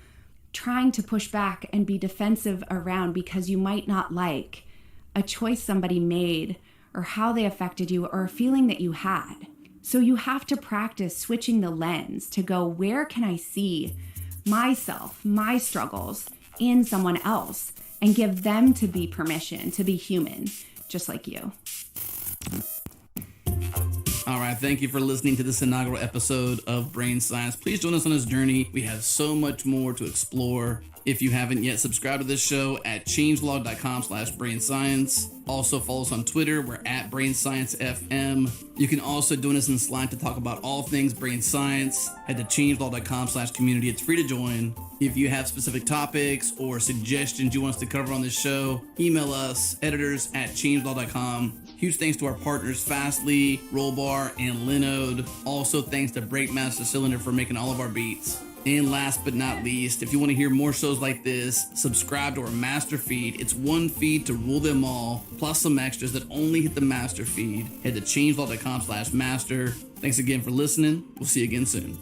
trying to push back and be defensive around because you might not like a choice somebody made or how they affected you or a feeling that you had. So you have to practice switching the lens to go, where can I see myself, my struggles in someone else, and give them to be permission to be human, just like you. All right, thank you for listening to this inaugural episode of Brain Science. Please join us on this journey. We have so much more to explore. If you haven't yet subscribed to this show at changelog.com/brainscience. Also follow us on Twitter. We're at Brain Science FM. You can also join us in Slack to talk about all things brain science. Head to changelog.com/community. It's free to join. If you have specific topics or suggestions you want us to cover on this show, email us, editors@changelog.com. Huge thanks to our partners, Fastly, Rollbar, and Linode. Also thanks to Breakmaster Cylinder for making all of our beats. And last but not least, if you want to hear more shows like this, subscribe to our master feed. It's one feed to rule them all, plus some extras that only hit the master feed. Head to changelog.com/master. Thanks again for listening. We'll see you again soon.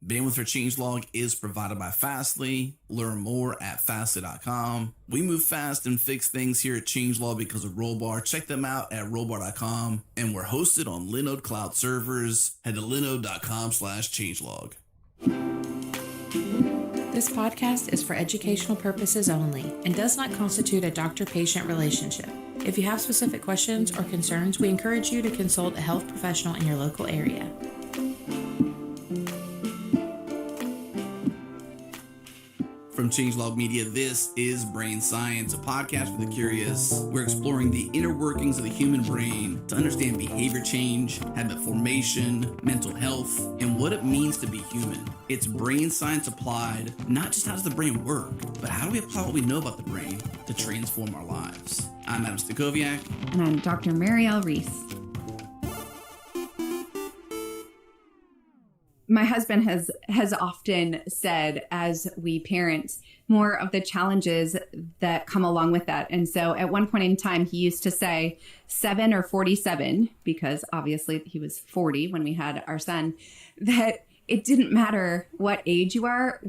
Bandwidth for Changelog is provided by Fastly. Learn more at fastly.com. We move fast and fix things here at Changelog because of Rollbar. Check them out at rollbar.com. And we're hosted on Linode Cloud servers. Head to linode.com/changelog. This podcast is for educational purposes only and does not constitute a doctor-patient relationship. If you have specific questions or concerns, we encourage you to consult a health professional in your local area. From Changelog Media, this is Brain Science, a podcast for the curious. We're exploring the inner workings of the human brain to understand behavior change, habit formation, mental health, and what it means to be human. It's brain science applied, not just how does the brain work, but how do we apply what we know about the brain to transform our lives. I'm Adam Stakoviak. And I'm Dr. Marielle Reese. My husband has often said, as we parent, more of the challenges that come along with that. And so at one point in time, he used to say 7 or 47, because obviously he was 40 when we had our son, that it didn't matter what age you are.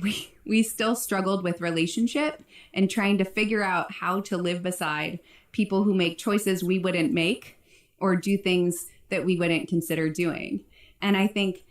We still struggled with relationship and trying to figure out how to live beside people who make choices we wouldn't make or do things that we wouldn't consider doing. And I think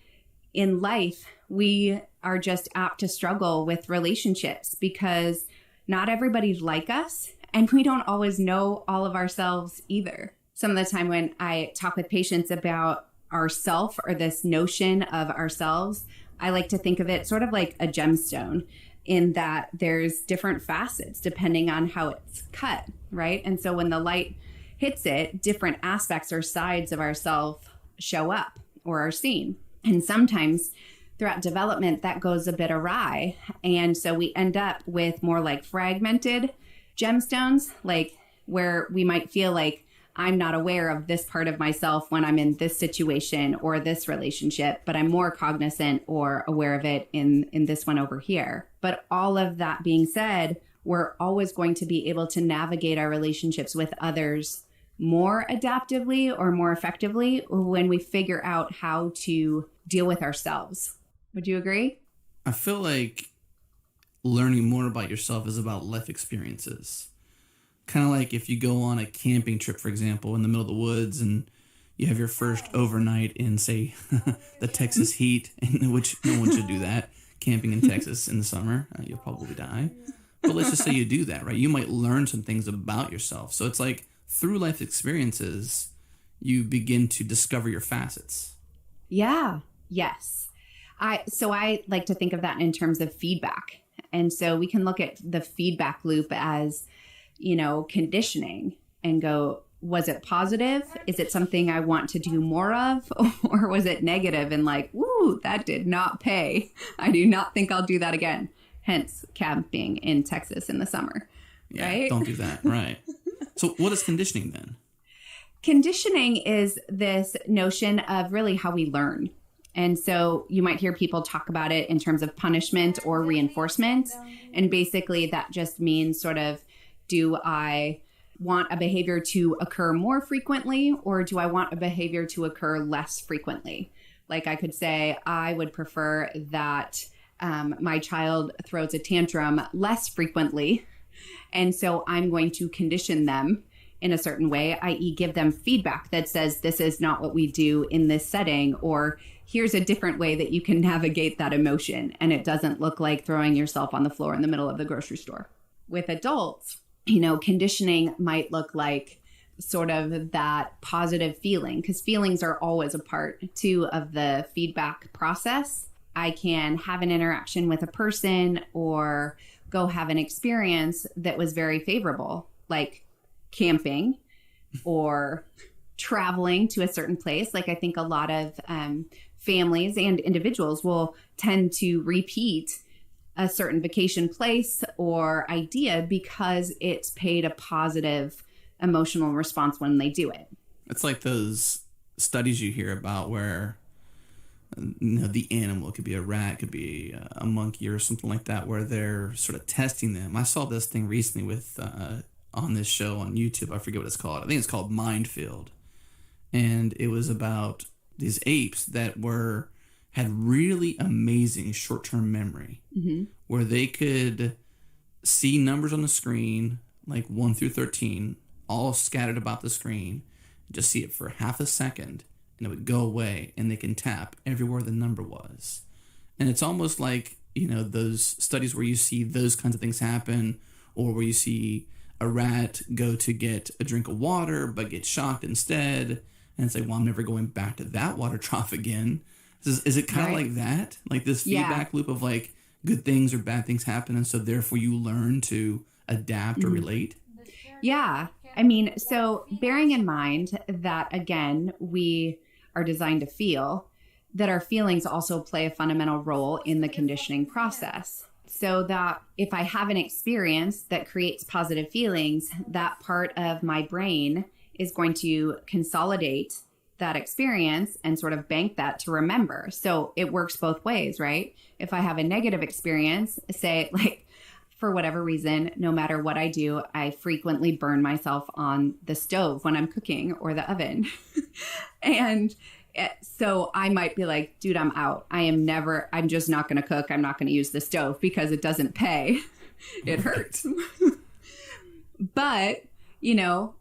in life, we are just apt to struggle with relationships because not everybody's like us, and we don't always know all of ourselves either. Some of the time when I talk with patients about ourself or this notion of ourselves, I like to think of it sort of like a gemstone in that there's different facets depending on how it's cut, right? And so when the light hits it, different aspects or sides of ourselves show up or are seen. And sometimes throughout development, that goes a bit awry. And so we end up with more like fragmented gemstones, like where we might feel like I'm not aware of this part of myself when I'm in this situation or this relationship, but I'm more cognizant or aware of it in this one over here. But all of that being said, we're always going to be able to navigate our relationships with others more adaptively or more effectively when we figure out how to deal with ourselves. Would you agree? I feel like learning more about yourself is about life experiences. Kind of like if you go on a camping trip, for example, in the middle of the woods and you have your first overnight in, say, the Texas heat, in which no one should do that, camping in Texas in the summer, you'll probably die. But let's just say you do that, right? You might learn some things about yourself. So it's like through life experiences, you begin to discover your facets. Yeah. Yes. So I like to think of that in terms of feedback. And so we can look at the feedback loop as, conditioning and go, was it positive? Is it something I want to do more of? Or was it negative and like, woo, that did not pay. I do not think I'll do that again. Hence camping in Texas in the summer. Yeah, right? Don't do that. Right. So what is conditioning then? Conditioning is this notion of really how we learn. And so you might hear people talk about it in terms of punishment or reinforcement. And basically that just means sort of, do I want a behavior to occur more frequently or do I want a behavior to occur less frequently? Like I could say, I would prefer that my child throws a tantrum less frequently. And so I'm going to condition them in a certain way, i.e. give them feedback that says, this is not what we do in this setting, or here's a different way that you can navigate that emotion. And it doesn't look like throwing yourself on the floor in the middle of the grocery store. With adults, conditioning might look like sort of that positive feeling, because feelings are always a part too of the feedback process. I can have an interaction with a person or go have an experience that was very favorable, like camping or traveling to a certain place. Like I think a lot of families and individuals will tend to repeat a certain vacation place or idea because it's paid a positive emotional response when they do it. It's like those studies you hear about where the animal, it could be a rat, it could be a monkey or something like that, where they're sort of testing them. I saw this thing recently with on this show on YouTube. I forget what it's called. I think it's called Mindfield. And it was about these apes that had really amazing short-term memory, where they could see numbers on the screen, like 1 through 13, all scattered about the screen, just see it for half a second, and it would go away, and they can tap everywhere the number was. And it's almost like, those studies where you see those kinds of things happen, or where you see a rat go to get a drink of water, but get shocked instead, and it's like, well, I'm never going back to that water trough again. Is it kind of like that? Like this feedback loop of like good things or bad things happen, and so therefore you learn to adapt or relate? Yeah. I mean, so bearing in mind that, again, we are designed to feel, that our feelings also play a fundamental role in the conditioning process. So that if I have an experience that creates positive feelings, that part of my brain is going to consolidate that experience and sort of bank that to remember. So it works both ways, right? If I have a negative experience, say like for whatever reason, no matter what I do, I frequently burn myself on the stove when I'm cooking or the oven. And so I might be like, dude, I'm out. I'm just not going to cook. I'm not going to use the stove because it doesn't pay. It hurts. But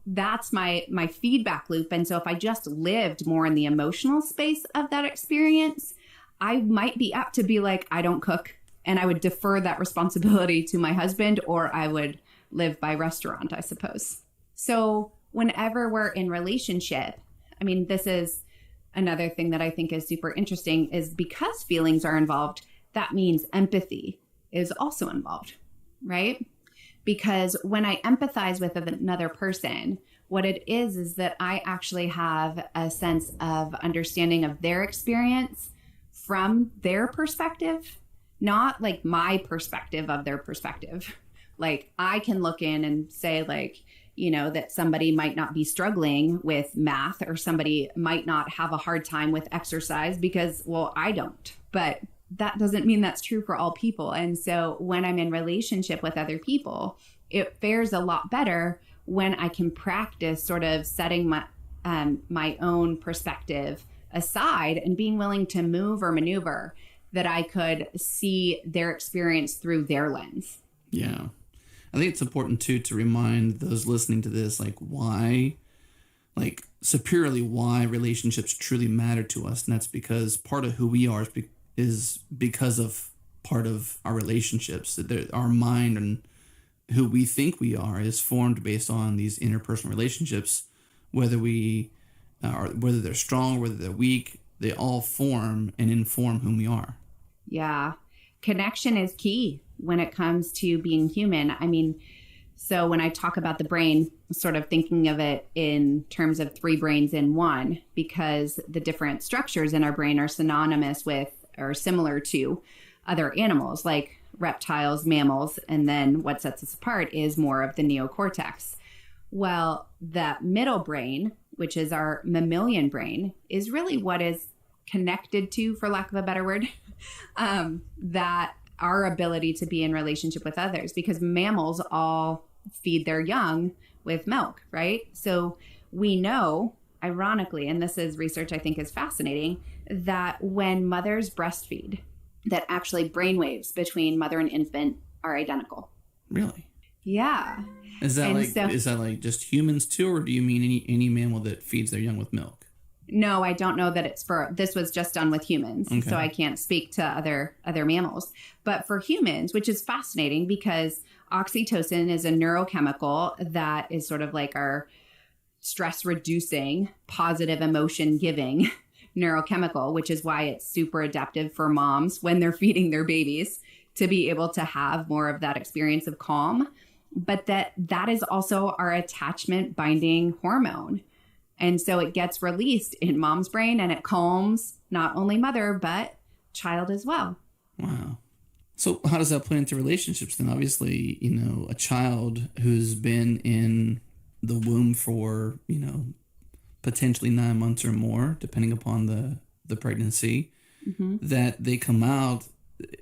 that's my feedback loop. And so if I just lived more in the emotional space of that experience, I might be apt to be like, I don't cook. And I would defer that responsibility to my husband, or I would live by restaurant, I suppose. So whenever we're in relationship, I mean, this is another thing that I think is super interesting, is because feelings are involved, that means empathy is also involved, right? Because when I empathize with another person, what it is that I actually have a sense of understanding of their experience from their perspective, not like my perspective of their perspective. Like I can look in and say like, that somebody might not be struggling with math, or somebody might not have a hard time with exercise because, well, I don't. But that doesn't mean that's true for all people. And so when I'm in relationship with other people, it fares a lot better when I can practice sort of setting my own perspective aside and being willing to move or maneuver, that I could see their experience through their lens. Yeah. I think it's important too to remind those listening to this, like why superiorly why relationships truly matter to us. And that's because part of who we are is because of part of our relationships. That our mind and who we think we are is formed based on these interpersonal relationships, whether they're strong, whether they're weak, they all form and inform who we are. Yeah. Connection is key when it comes to being human. I mean, so when I talk about the brain, sort of thinking of it in terms of 3 brains in one, because the different structures in our brain are synonymous with or similar to other animals like reptiles, mammals, and then what sets us apart is more of the neocortex. Well, that middle brain, which is our mammalian brain, is really what is connected to, for lack of a better word, that our ability to be in relationship with others, because mammals all feed their young with milk, right? So we know, ironically, and this is research I think is fascinating, that when mothers breastfeed, that actually brainwaves between mother and infant are identical. Really? Yeah. Is that like just humans too, or do you mean any mammal that feeds their young with milk? No, I don't know that this was just done with humans. Okay. So I can't speak to other mammals. But for humans, which is fascinating because oxytocin is a neurochemical that is sort of like our stress reducing, positive emotion giving neurochemical, which is why it's super adaptive for moms when they're feeding their babies to be able to have more of that experience of calm. But that is also our attachment binding hormone. And so it gets released in mom's brain and it calms not only mother, but child as well. Wow. So how does that play into relationships then? Obviously, a child who's been in the womb for, potentially 9 months or more, depending upon the pregnancy, that they come out,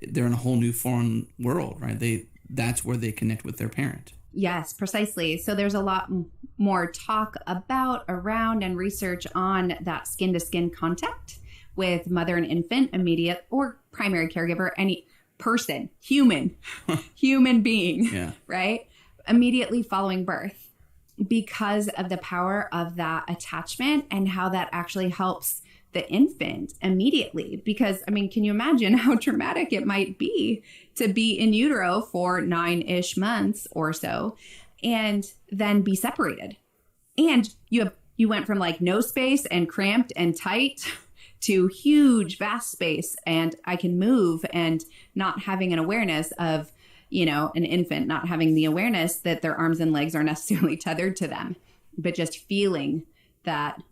they're in a whole new foreign world, right? That's where they connect with their parent. Yes, precisely. So there's a lot more talk about, around, and research on that skin-to-skin contact with mother and infant, immediate or primary caregiver, any person, human being, right? Immediately following birth, because of the power of that attachment and how that actually helps the infant immediately. Because, can you imagine how traumatic it might be to be in utero for 9-ish months or so and then be separated? And you went from like no space and cramped and tight to huge, vast space and I can move, and not having an awareness of, an infant not having the awareness that their arms and legs are necessarily tethered to them, but just feeling that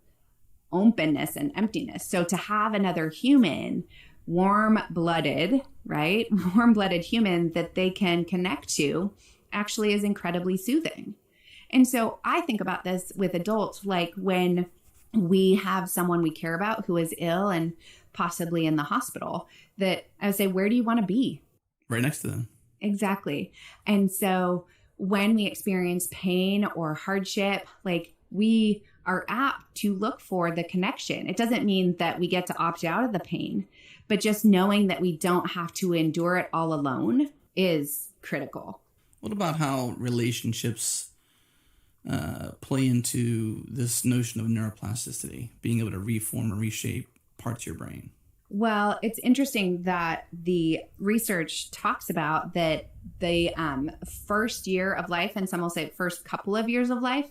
openness and emptiness. So to have another human, warm-blooded, right? Warm-blooded human that they can connect to actually is incredibly soothing. And so I think about this with adults, like when we have someone we care about who is ill and possibly in the hospital, that I would say, where do you want to be? Right next to them. Exactly. And so when we experience pain or hardship, like we are apt to look for the connection. It doesn't mean that we get to opt out of the pain, but just knowing that we don't have to endure it all alone is critical. What about how relationships play into this notion of neuroplasticity, being able to reform or reshape parts of your brain? Well, it's interesting that the research talks about that the first year of life, and some will say first couple of years of life,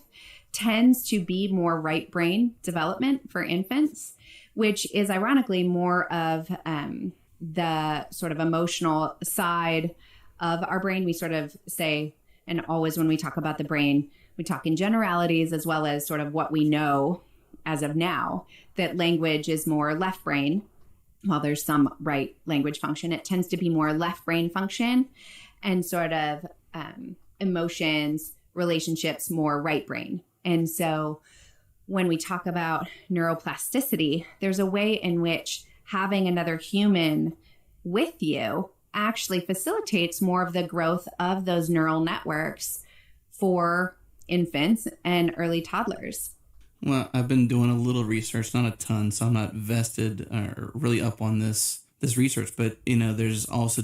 tends to be more right brain development for infants, which is ironically more of the sort of emotional side of our brain. We sort of say, and always when we talk about the brain, we talk in generalities as well as sort of what we know as of now, that language is more left brain. While there's some right language function, it tends to be more left brain function, and sort of emotions, relationships, more right brain. And so when we talk about neuroplasticity, there's a way in which having another human with you actually facilitates more of the growth of those neural networks for infants and early toddlers. Well, I've been doing a little research, not a ton, so I'm not vested or really up on this research. But, there's also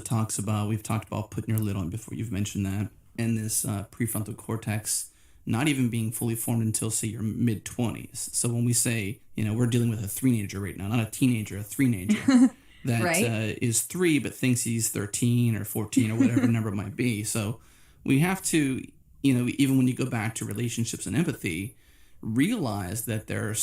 we've talked about putting your lid on before, you've mentioned that, and this prefrontal cortex not even being fully formed until, say, your mid-20s. So when we say, we're dealing with a three-nager right now, not a teenager, a three-nager that right. Is 3 but thinks he's 13 or 14 or whatever number it might be. So we have to, even when you go back to relationships and empathy, realize that there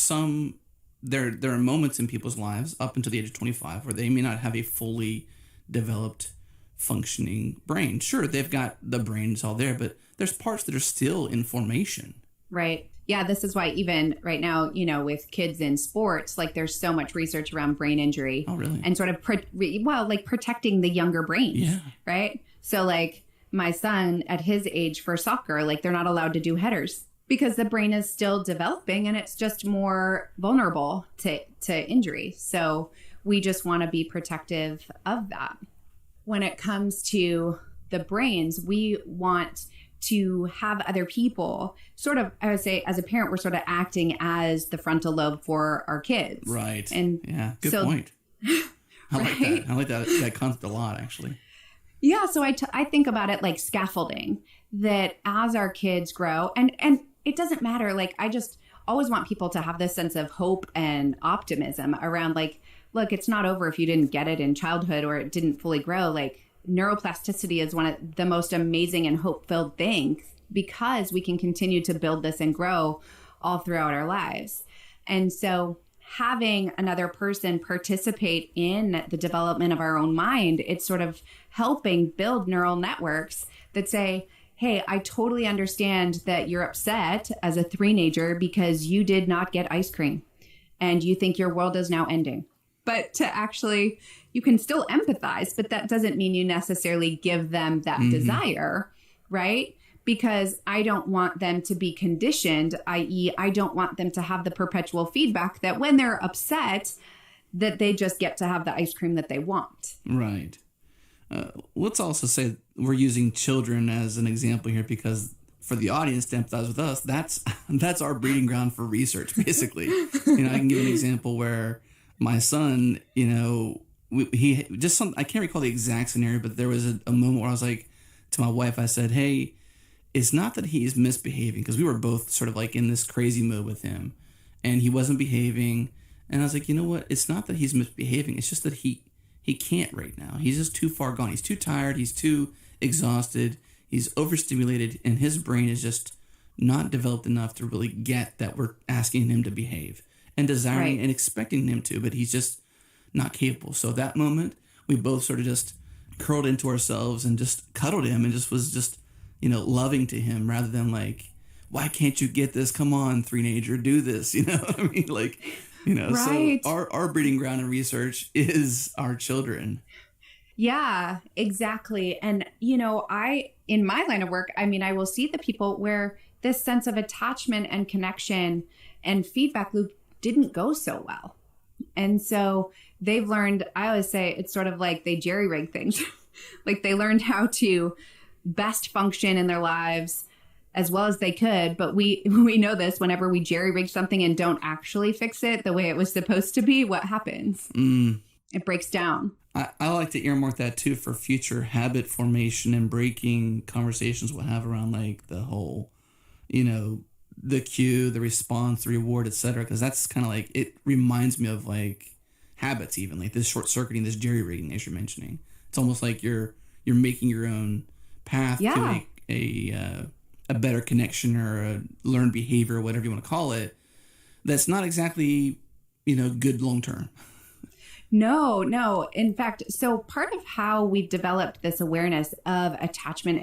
are moments in people's lives up until the age of 25 where they may not have a fully developed functioning brain. Sure, they've got the brains all there, but there's parts that are still in formation. Right. Yeah, this is why even right now, with kids in sports, like there's so much research around brain injury. Oh, really? And sort of, protecting the younger brains. Yeah. Right? So like my son at his age for soccer, like they're not allowed to do headers, because the brain is still developing and it's just more vulnerable to injury. So we just want to be protective of that. When it comes to the brains, we want to have other people sort of, I would say, as a parent, we're sort of acting as the frontal lobe for our kids. Right. And yeah, good point. I like that. I like that concept a lot, actually. Yeah, so I think about it like scaffolding, that as our kids grow, and it doesn't matter. Like, I just always want people to have this sense of hope and optimism around, like, look, it's not over if you didn't get it in childhood or it didn't fully grow. Like, neuroplasticity is one of the most amazing and hope-filled things, because we can continue to build this and grow all throughout our lives. And so having another person participate in the development of our own mind, it's sort of helping build neural networks that say, hey, I totally understand that you're upset as a three-nager because you did not get ice cream and you think your world is now ending. But to actually, you can still empathize, but that doesn't mean you necessarily give them that desire, right? Because I don't want them to be conditioned, i.e., I don't want them to have the perpetual feedback that when they're upset, that they just get to have the ice cream that they want. Right. Let's also say we're using children as an example here, because for the audience to empathize with us, that's our breeding ground for research, basically. I can give an example where my son, he just I can't recall the exact scenario, but there was a moment where I was like, to my wife, I said, hey, it's not that he's misbehaving, because we were both sort of like in this crazy mode with him and he wasn't behaving. And I was like, you know what? It's not that he's misbehaving. It's just that he can't right now. He's just too far gone. He's too tired. He's too exhausted. He's overstimulated, and his brain is just not developed enough to really get that we're asking him to behave and desiring and expecting him to, but he's just not capable. So at that moment, we both sort of just curled into ourselves and just cuddled him and just was just, loving to him, rather than like, why can't you get this? Come on, three-nager, do this. I mean, like, Right. So our breeding ground in research is our children. Yeah, exactly. And, in my line of work, I will see the people where this sense of attachment and connection and feedback loop didn't go so well. And so they've learned, I always say it's sort of like they jerry-rig things. Like, they learned how to best function in their lives as well as they could. But we know this, whenever we jerry-rig something and don't actually fix it the way it was supposed to be, what happens? It breaks down. I like to earmark that too for future habit formation and breaking conversations we'll have around like the whole, the cue, the response, the reward, etc. Because that's kind of like, it reminds me of like habits, even like this short circuiting, this jerry rigging, as you're mentioning. It's almost like you're making your own path to a better connection or a learned behavior, whatever you want to call it. That's not exactly, good long term. No. In fact, so part of how we've developed this awareness of attachment